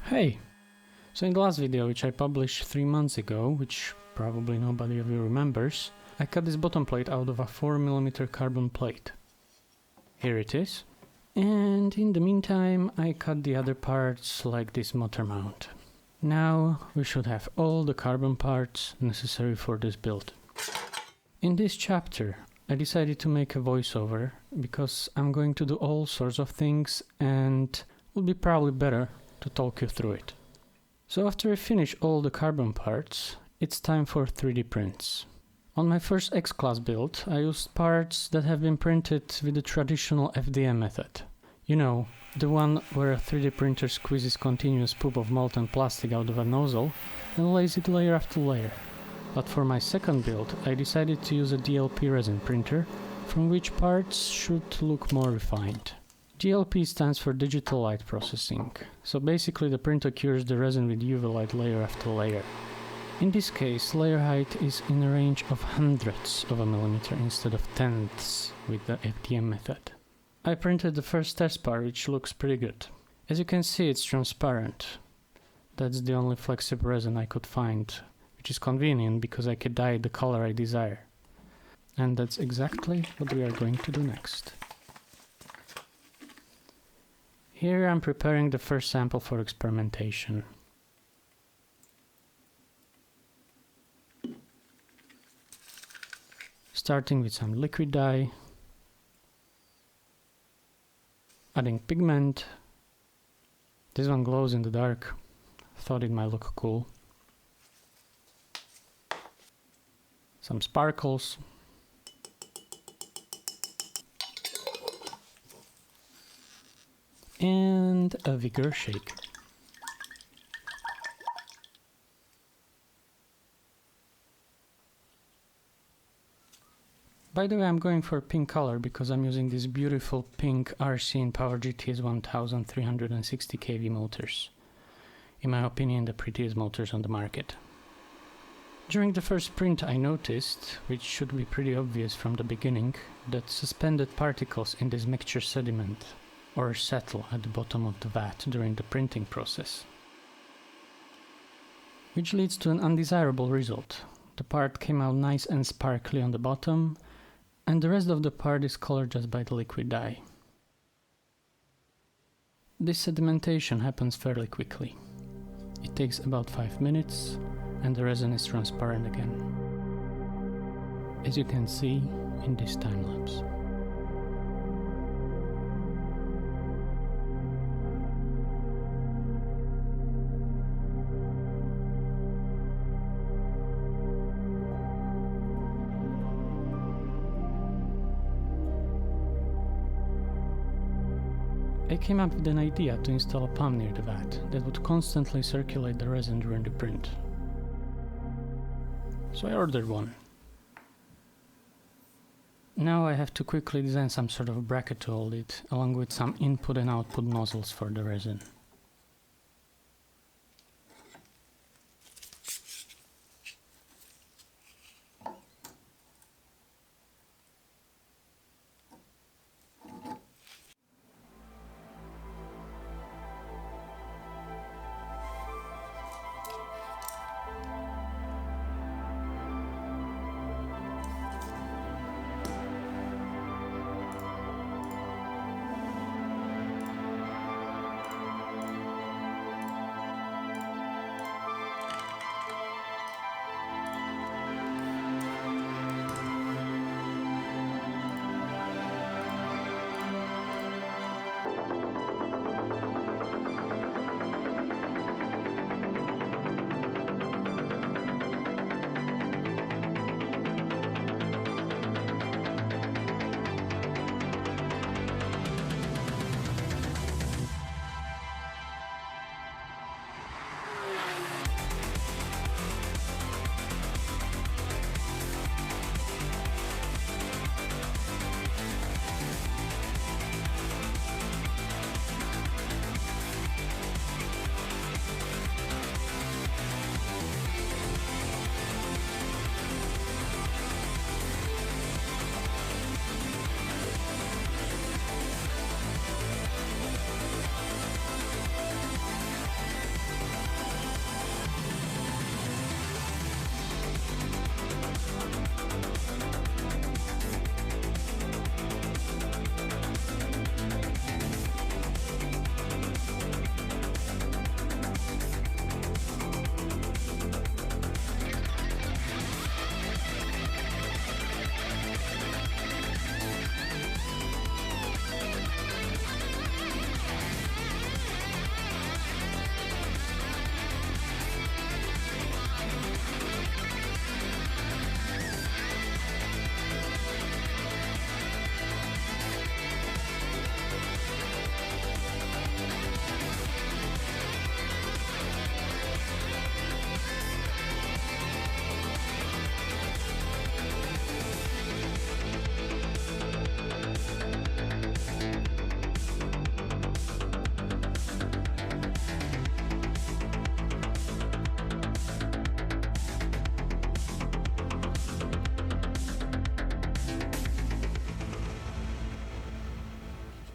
Hey! So in the last video, which I published 3 months ago, which probably nobody of you remembers, I cut this bottom plate out of a 4mm carbon plate. Here it is. And in the meantime, I cut the other parts like this motor mount. Now we should have all the carbon parts necessary for this build. In this chapter, I decided to make a voiceover because I'm going to do all sorts of things and it would be probably better to talk you through it. So after I finish all the carbon parts, it's time for 3D prints. On my first X Class build, I used parts that have been printed with the traditional FDM method. You know, the one where a 3D printer squeezes continuous poop of molten plastic out of a nozzle and lays it layer after layer. But for my second build, I decided to use a DLP resin printer, from which parts should look more refined. DLP stands for Digital Light Processing, so basically the printer cures the resin with UV light layer after layer. In this case, layer height is in a range of hundredths of a millimeter instead of tenths with the FDM method. I printed the first test part, which looks pretty good. As you can see, it's transparent. That's the only flexible resin I could find, which is convenient because I can dye the color I desire. And that's exactly what we are going to do next. Here I'm preparing the first sample for experimentation. Starting with some liquid dye, adding pigment. This one glows in the dark, thought it might look cool. Some sparkles. And a vigorous shake. By the way, I'm going for pink color because I'm using this beautiful pink RCINPOWER GTS 1360 kV motors. In my opinion, the prettiest motors on the market. During the first print I noticed, which should be pretty obvious from the beginning, that suspended particles in this mixture sediment or settle at the bottom of the vat during the printing process. Which leads to an undesirable result. The part came out nice and sparkly on the bottom, and the rest of the part is colored just by the liquid dye. This sedimentation happens fairly quickly. It takes about 5 minutes, and the resin is transparent again, as you can see in this time lapse. I came up with an idea to install a pump near the vat that would constantly circulate the resin during the print. So I ordered one. Now I have to quickly design some sort of bracket to hold it, along with some input and output nozzles for the resin.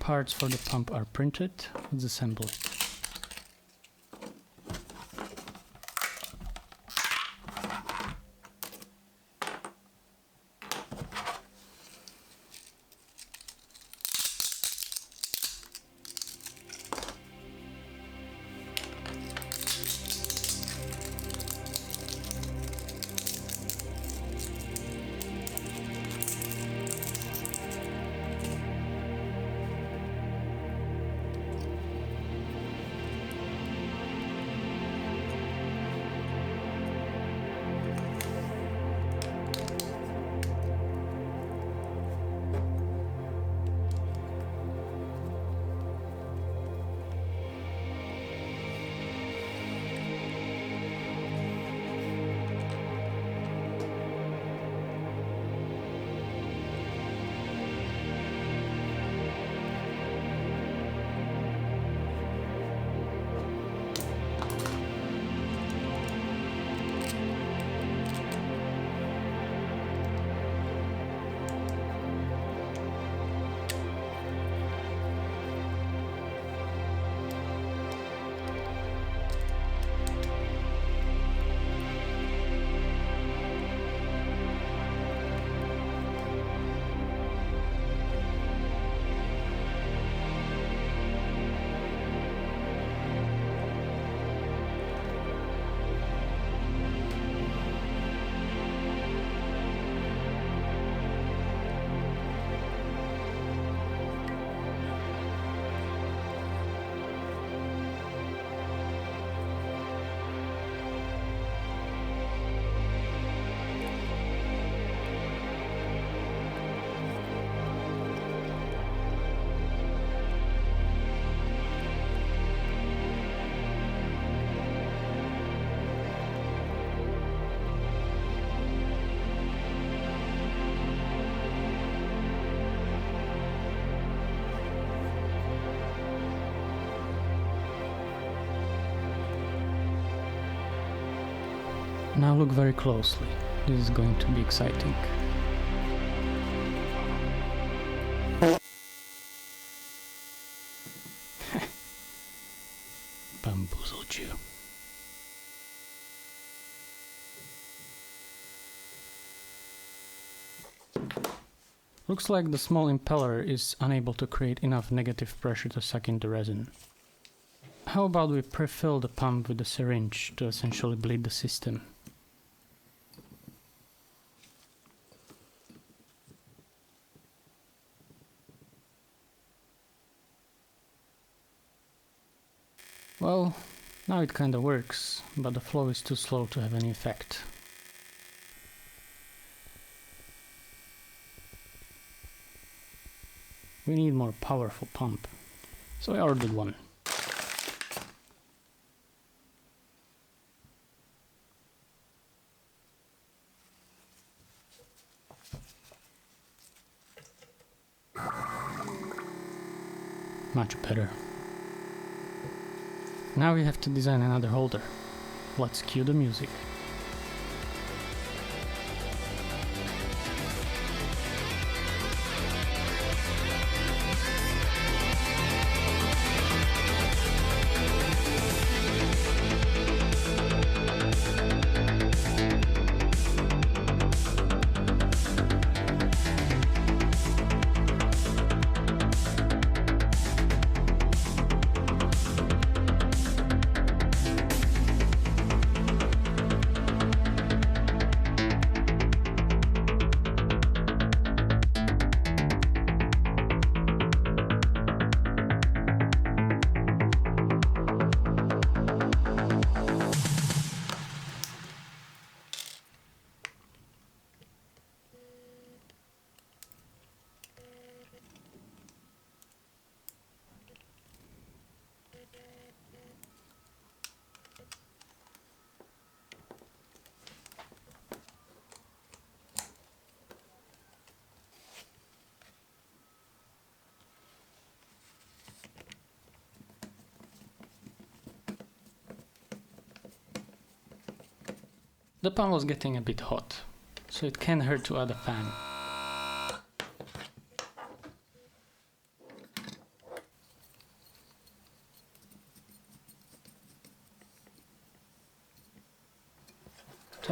parts for the pump are printed. Let's assemble it. Now look very closely. This is going to be exciting. Bamboozled you. Looks like the small impeller is unable to create enough negative pressure to suck in the resin. How about we pre-fill the pump with a syringe to essentially bleed the system? Well, now it kinda works, but the flow is too slow to have any effect. We need more powerful pump, so I ordered one. Much better. Now we have to design another holder. Let's cue the music. The pump was getting a bit hot, so it can hurt to add a fan.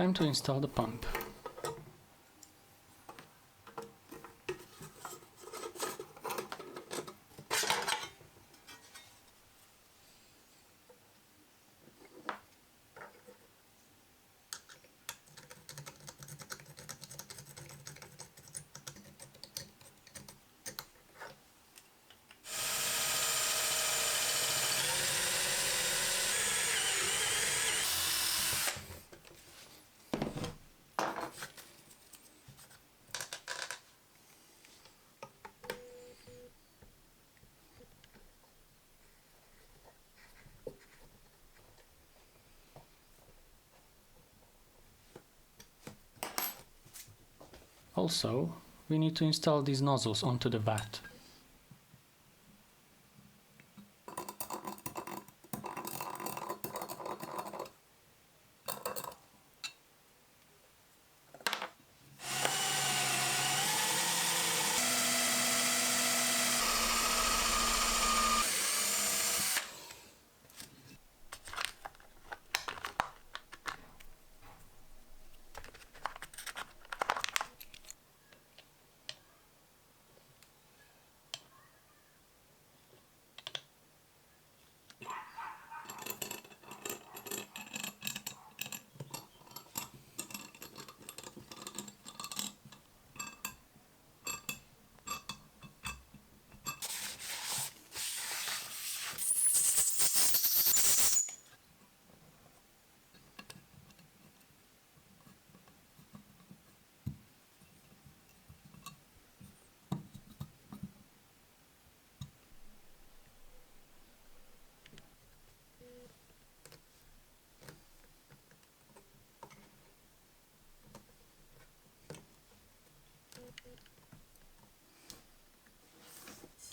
Time to install the pump. Also, we need to install these nozzles onto the vat.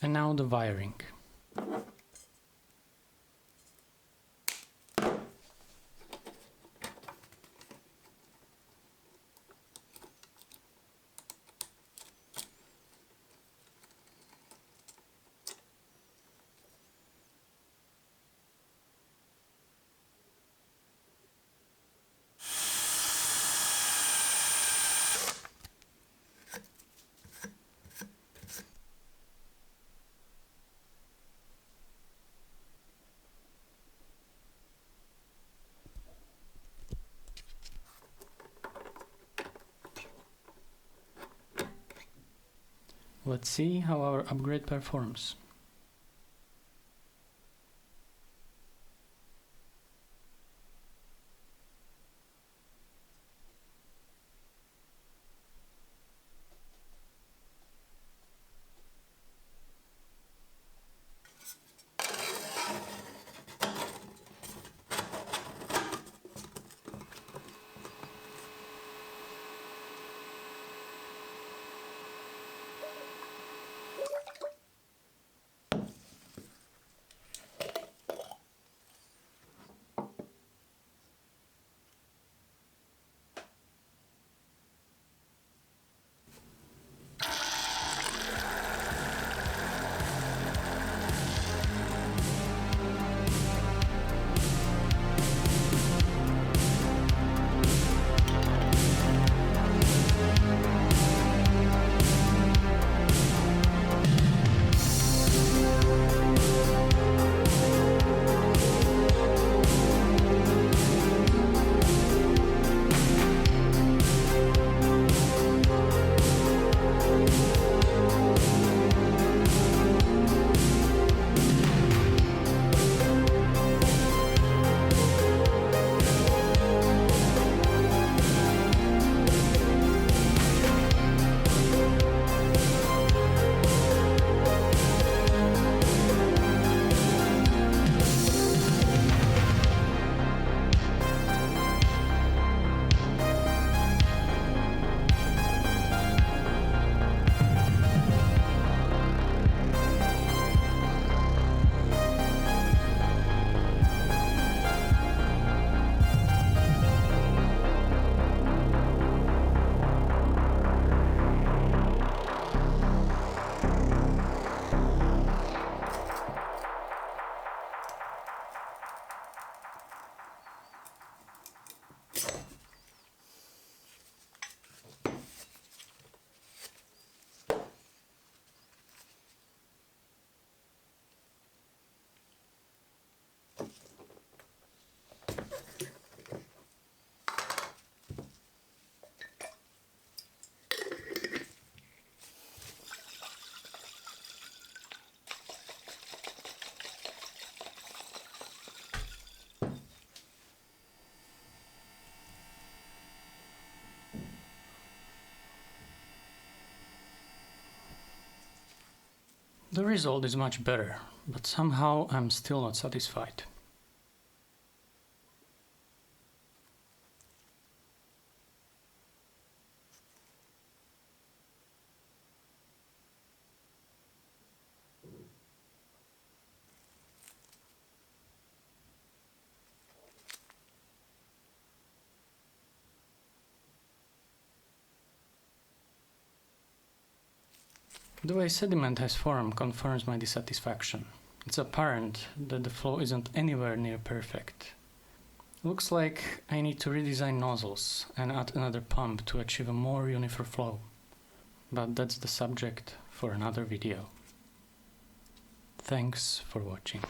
And now the wiring. Let's see how our upgrade performs. The result is much better, but somehow I'm still not satisfied. The way sediment has formed confirms my dissatisfaction. It's apparent that the flow isn't anywhere near perfect. Looks like I need to redesign nozzles and add another pump to achieve a more uniform flow. But that's the subject for another video. Thanks for watching.